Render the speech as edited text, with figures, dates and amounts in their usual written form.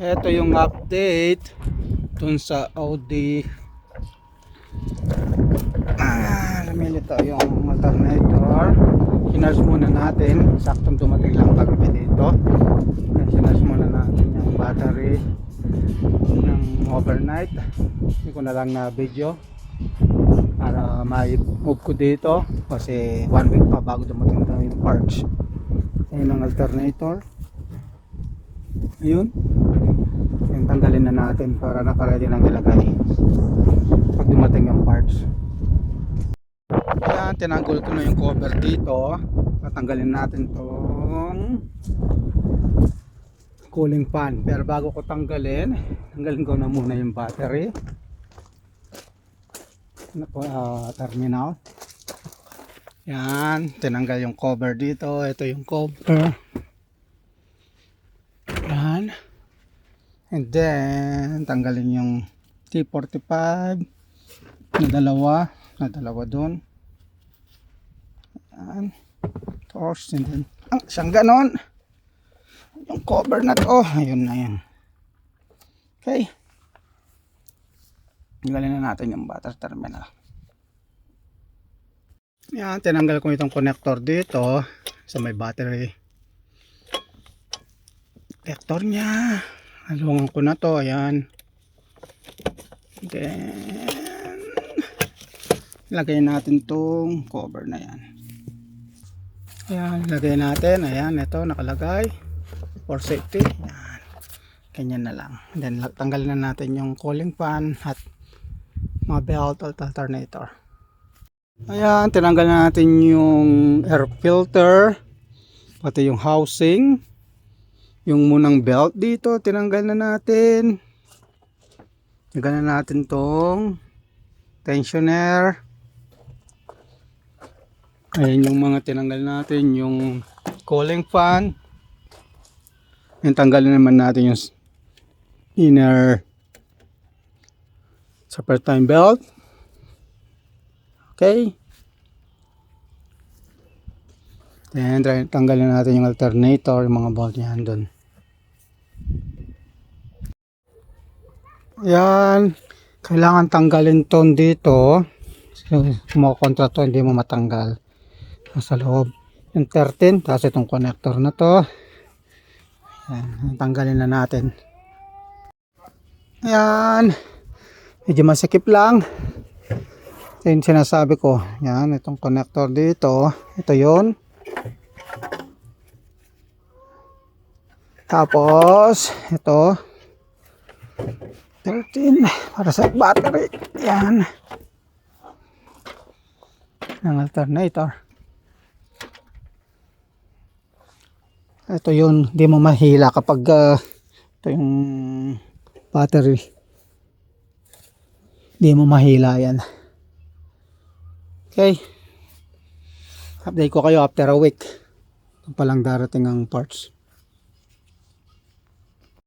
Ito yung update dun sa Audi. Namili tayo yung alternator. Sinarge muna natin. Saktong dumating lang kagabi dito. Sinarge muna natin yung battery ng overnight. Hindi ko na lang na video para ma-move ko dito kasi 1 week pa bago dumating tayo yung parts. Ayun ang alternator. Ayun. Yung tanggalin na natin para naka-ready nang ilagay pag dumating yung parts. Ayan, tinanggol ko na yung cover dito. Tatanggalin natin tong cooling fan. Pero bago ko tanggalin ko na muna yung battery. Terminal. Yan, tinanggal yung cover dito. Ito yung cover. Yan. And then tanggalin yung T45 na dalawa doon. Yan. Torch. And then siyang ganon yung cover na to. Ayun na yan. Okay. Tanggalin na natin yung battery terminal. Yan, tinanggal ko itong connector dito sa may battery connector nya. Halungan ko na to. Ayan. Then lagay natin tong cover na yan. Ayan, lagay natin. Ayan, ito nakalagay for safety. Ayan. Ganyan na lang. Then tanggalin na natin yung cooling fan at mga belt at alternator. Ayan, tinanggal na natin yung air filter, pati yung housing, yung munang belt dito tinanggal na natin. Tinanggal na natin tong tensioner. Ayan yung mga tinanggal natin, yung cooling fan. Yung tanggalin naman natin yung inner super time belt. Okay. Then tanggalin natin yung alternator, yung mga bolt yan doon. Yan. Kailangan tanggalin ton dito. So, kumakontra to, hindi mo matanggal. Nasa loob. Yung 13, tapos itong connector na to. Yan. Tanggalin na natin. Yan. Medyo masikip lang. Ito yung sinasabi ko. Yan, itong connector dito. Ito yun. Tapos, ito. 13. Para sa battery. Yan. Ang alternator. Ito yun. Hindi mo mahila kapag ito yung battery. Hindi mo mahila yan. Okay. Update ko kayo after a week. Ito palang darating ang parts.